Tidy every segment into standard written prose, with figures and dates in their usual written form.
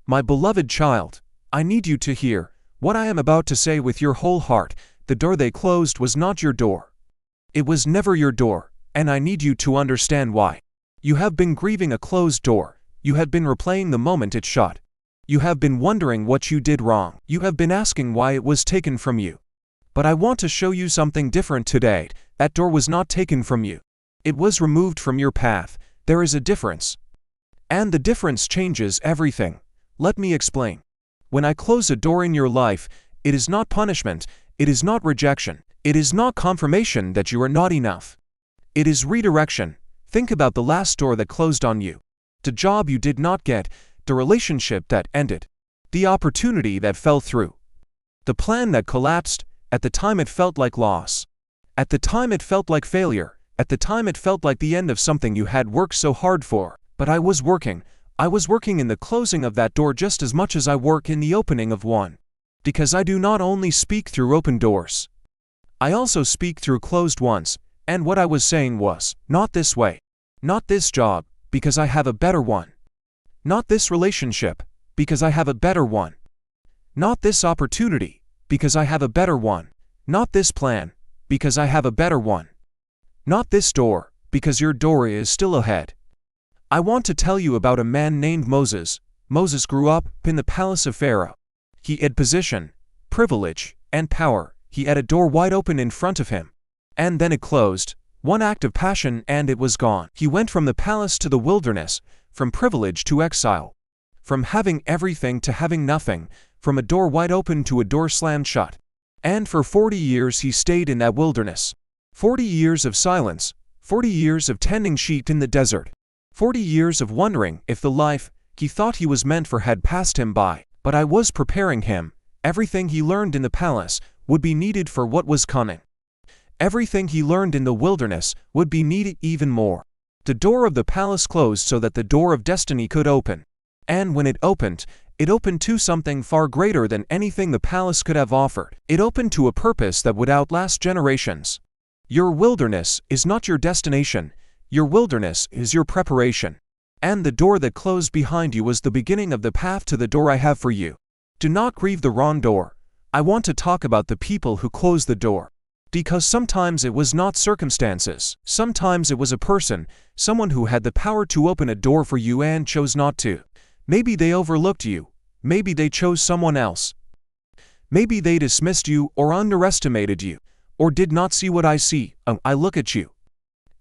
My beloved child, I need you to hear what I am about to say with your whole heart. The door they closed was not your door. It was never your door, and I need you to understand why. You have been grieving a closed door. You have been replaying the moment it shut. You have been wondering what you did wrong. You have been asking why it was taken from you. But I want to show you something different today. That door was not taken from you. It was removed from your path. There is a difference. And the difference changes everything. Let me explain. When I close a door in your life, it is not punishment, it is not rejection, it is not confirmation that you are not enough. It is redirection. Think about the last door that closed on you. The job you did not get, the relationship that ended, the opportunity that fell through, the plan that collapsed. At the time it felt like loss. At the time it felt like failure. At the time it felt like the end of something you had worked so hard for. But I was working in the closing of that door just as much as I work in the opening of one. Because I do not only speak through open doors. I also speak through closed ones. And what I was saying was, not this way. Not this job, because I have a better one. Not this relationship, because I have a better one. Not this opportunity, because I have a better one. Not this plan, because I have a better one. Not this door, because your door is still ahead. I want to tell you about a man named Moses. Moses grew up in the palace of Pharaoh. He had position, privilege, and power. He had a door wide open in front of him. And then it closed. One act of passion and it was gone. He went from the palace to the wilderness, from privilege to exile, from having everything to having nothing, from a door wide open to a door slammed shut. And for 40 years he stayed in that wilderness. 40 years of silence, 40 years of tending sheep in the desert, 40 years of wondering if the life he thought he was meant for had passed him by. But I was preparing him. Everything he learned in the palace would be needed for what was coming. Everything he learned in the wilderness would be needed even more. The door of the palace closed so that the door of destiny could open. And when it opened to something far greater than anything the palace could have offered. It opened to a purpose that would outlast generations. Your wilderness is not your destination. Your wilderness is your preparation. And the door that closed behind you was the beginning of the path to the door I have for you. Do not grieve the wrong door. I want to talk about the people who closed the door. Because sometimes it was not circumstances. Sometimes it was a person, someone who had the power to open a door for you and chose not to. Maybe they overlooked you. Maybe they chose someone else. Maybe they dismissed you or underestimated you, or did not see what I see. I look at you.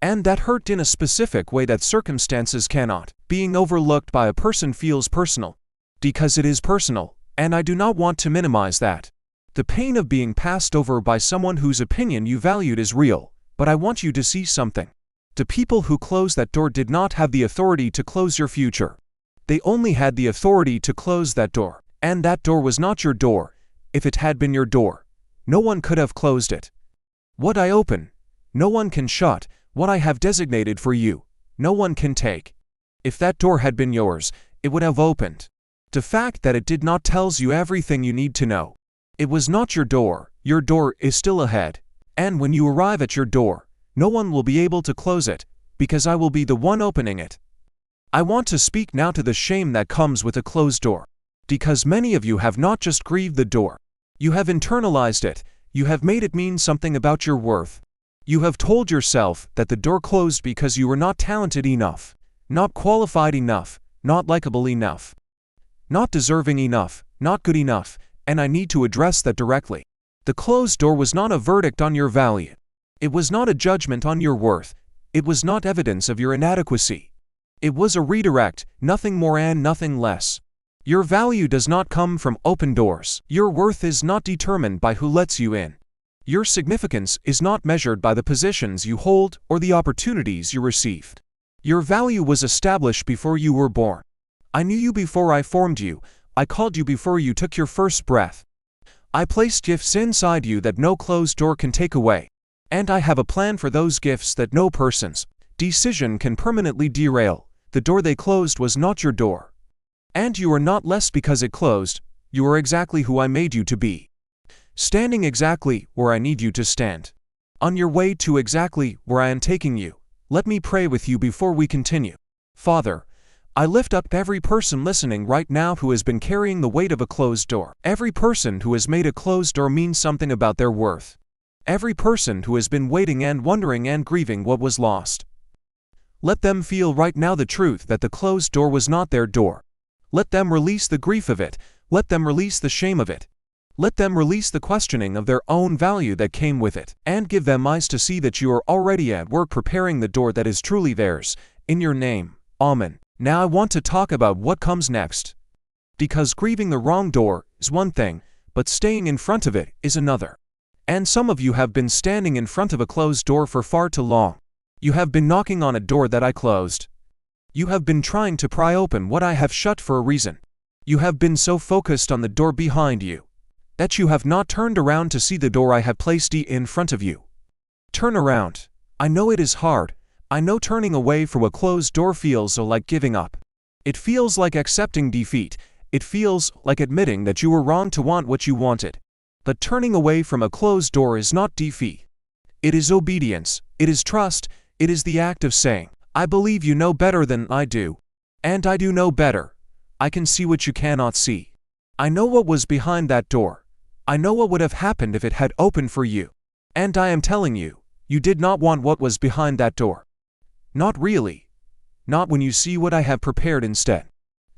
And that hurt in a specific way that circumstances cannot. Being overlooked by a person feels personal. Because it is personal, and I do not want to minimize that. The pain of being passed over by someone whose opinion you valued is real, but I want you to see something. The people who closed that door did not have the authority to close your future. They only had the authority to close that door. And that door was not your door. If it had been your door, no one could have closed it. What I open, no one can shut. What I have designated for you, no one can take. If that door had been yours, it would have opened. The fact that it did not tells you everything you need to know. It was not your door is still ahead. And when you arrive at your door, no one will be able to close it, because I will be the one opening it. I want to speak now to the shame that comes with a closed door. Because many of you have not just grieved the door. You have internalized it. You have made it mean something about your worth. You have told yourself that the door closed because you were not talented enough, not qualified enough, not likable enough, not deserving enough, not good enough, and I need to address that directly. The closed door was not a verdict on your value. It was not a judgment on your worth. It was not evidence of your inadequacy. It was a redirect, nothing more and nothing less. Your value does not come from open doors. Your worth is not determined by who lets you in. Your significance is not measured by the positions you hold or the opportunities you received. Your value was established before you were born. I knew you before I formed you. I called you before you took your first breath. I placed gifts inside you that no closed door can take away. And I have a plan for those gifts that no person's decision can permanently derail. The door they closed was not your door. And you are not less because it closed. You are exactly who I made you to be. Standing exactly where I need you to stand. On your way to exactly where I am taking you. Let me pray with you before we continue. Father, I lift up every person listening right now who has been carrying the weight of a closed door. Every person who has made a closed door mean something about their worth. Every person who has been waiting and wondering and grieving what was lost. Let them feel right now the truth that the closed door was not their door. Let them release the grief of it. Let them release the shame of it. Let them release the questioning of their own value that came with it, and give them eyes to see that you are already at work preparing the door that is truly theirs, in your name. Amen. Now I want to talk about what comes next. Because grieving the wrong door is one thing, but staying in front of it is another. And some of you have been standing in front of a closed door for far too long. You have been knocking on a door that I closed. You have been trying to pry open what I have shut for a reason. You have been so focused on the door behind you that you have not turned around to see the door I have placed in front of you. Turn around. I know it is hard. I know turning away from a closed door feels like giving up. It feels like accepting defeat. It feels like admitting that you were wrong to want what you wanted. But turning away from a closed door is not defeat. It is obedience. It is trust. It is the act of saying, I believe you know better than I do. And I do know better. I can see what you cannot see. I know what was behind that door. I know what would have happened if it had opened for you. And I am telling you, you did not want what was behind that door. Not really. Not when you see what I have prepared instead.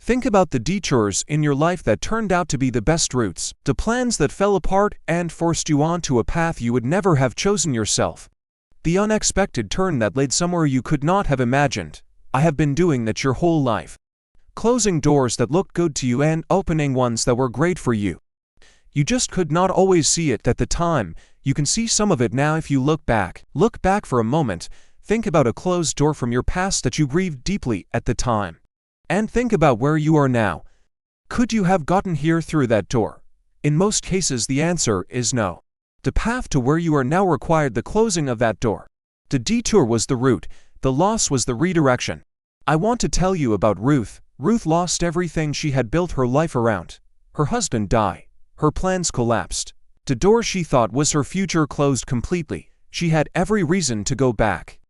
Think about the detours in your life that turned out to be the best routes, the plans that fell apart and forced you onto a path you would never have chosen yourself. The unexpected turn that led somewhere you could not have imagined. I have been doing that your whole life. Closing doors that looked good to you and opening ones that were great for you. You just could not always see it at the time. You can see some of it now if you look back. Look back for a moment. Think about a closed door from your past that you grieved deeply at the time. And think about where you are now. Could you have gotten here through that door? In most cases the answer is no. The path to where you are now required the closing of that door. The detour was the route. The loss was the redirection. I want to tell you about Ruth. Ruth lost everything she had built her life around. Her husband died. Her plans collapsed. The door she thought was her future closed completely. She had every reason to go back.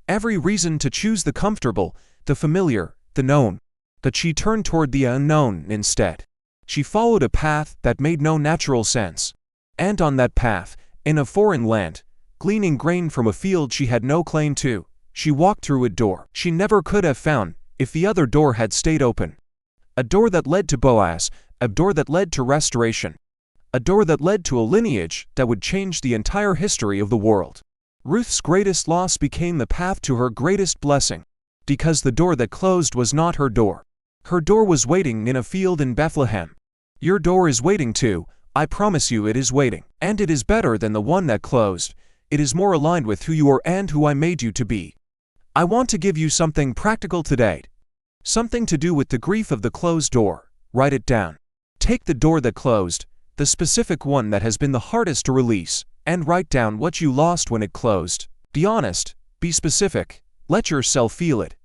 Every reason to choose the comfortable, the familiar, the known. But she turned toward the unknown instead. She followed a path that made no natural sense. And on that path, in a foreign land, gleaning grain from a field she had no claim to, she walked through a door she never could have found if the other door had stayed open. A door that led to Boaz, a door that led to restoration. A door that led to a lineage that would change the entire history of the world. Ruth's greatest loss became the path to her greatest blessing. Because the door that closed was not her door. Her door was waiting in a field in Bethlehem. Your door is waiting too. I promise you it is waiting. And it is better than the one that closed. It is more aligned with who you are and who I made you to be. I want to give you something practical today. Something to do with the grief of the closed door. Write it down. Take the door that closed, the specific one that has been the hardest to release, and write down what you lost when it closed. Be honest, be specific, let yourself feel it.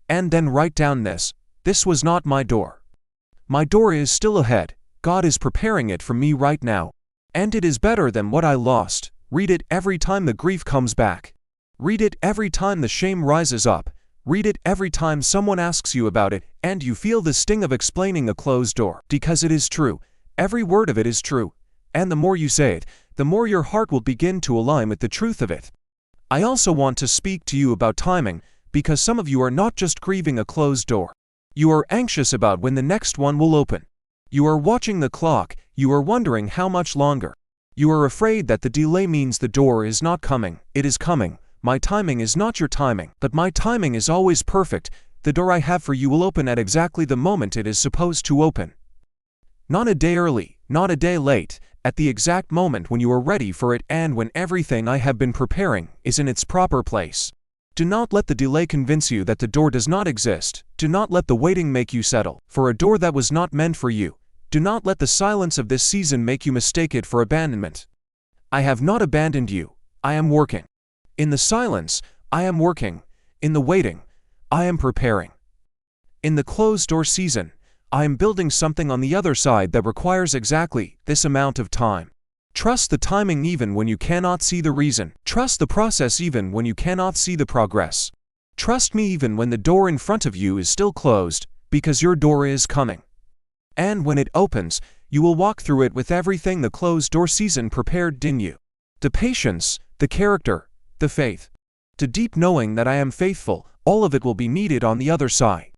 And then write down this was not my door. My door is still ahead. God is preparing it for me right now. And it is better than what I lost. Read it every time the grief comes back. Read it every time the shame rises up. Read it every time someone asks you about it, and you feel the sting of explaining a closed door. Because it is true. Every word of it is true. And the more you say it, the more your heart will begin to align with the truth of it. I also want to speak to you about timing, because some of you are not just grieving a closed door. You are anxious about when the next one will open. You are watching the clock. You are wondering how much longer. You are afraid that the delay means the door is not coming. It is coming. My timing is not your timing, but my timing is always perfect. The door I have for you will open at exactly the moment it is supposed to open. Not a day early, not a day late, at the exact moment when you are ready for it and when everything I have been preparing is in its proper place. Do not let the delay convince you that the door does not exist. Do not let the waiting make you settle for a door that was not meant for you. Do not let the silence of this season make you mistake it for abandonment. I have not abandoned you. I am working. In the silence, I am working. In the waiting, I am preparing. In the closed door season, I am building something on the other side that requires exactly this amount of time. Trust the timing even when you cannot see the reason. Trust the process even when you cannot see the progress. Trust me even when the door in front of you is still closed, because your door is coming. And when it opens, you will walk through it with everything the closed door season prepared in you. The patience, the character, the faith. The deep knowing that I am faithful, all of it will be needed on the other side.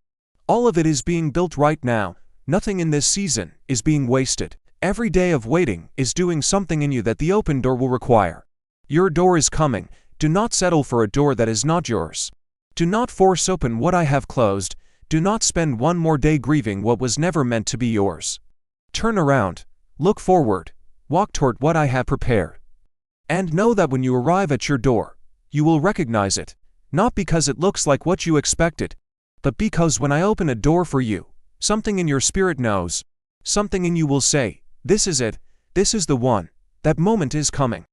All of it is being built right now. Nothing in this season is being wasted. Every day of waiting is doing something in you that the open door will require. Your door is coming. Do not settle for a door that is not yours. Do not force open what I have closed. Do not spend one more day grieving what was never meant to be yours. Turn around, look forward, walk toward what I have prepared. And know that when you arrive at your door, you will recognize it, not because it looks like what you expected, but because when I open a door for you, something in your spirit knows, something in you will say, "This is it, this is the one, that moment is coming."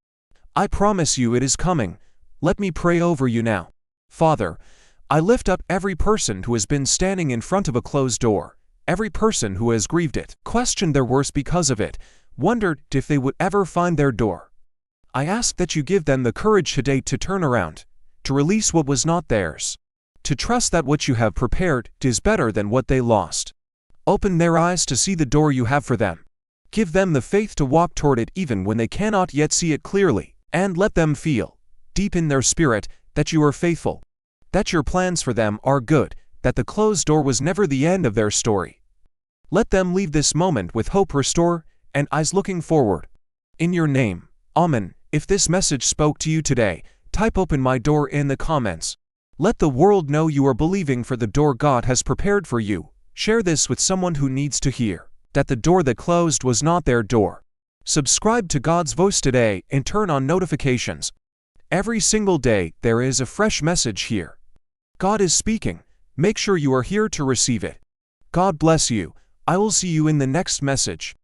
I promise you it is coming. Let me pray over you now. Father, I lift up every person who has been standing in front of a closed door, every person who has grieved it, questioned their worth because of it, wondered if they would ever find their door. I ask that you give them the courage today to turn around, to release what was not theirs, to trust that what you have prepared is better than what they lost. Open their eyes to see the door you have for them. Give them the faith to walk toward it even when they cannot yet see it clearly, and let them feel, deep in their spirit, that you are faithful, that your plans for them are good, that the closed door was never the end of their story. Let them leave this moment with hope restored and eyes looking forward. In your name, Amen. If this message spoke to you today, type "Open my door" in the comments. Let the world know you are believing for the door God has prepared for you. Share this with someone who needs to hear that the door that closed was not their door. Subscribe to God's Voice today and turn on notifications. Every single day, there is a fresh message here. God is speaking. Make sure you are here to receive it. God bless you. I will see you in the next message.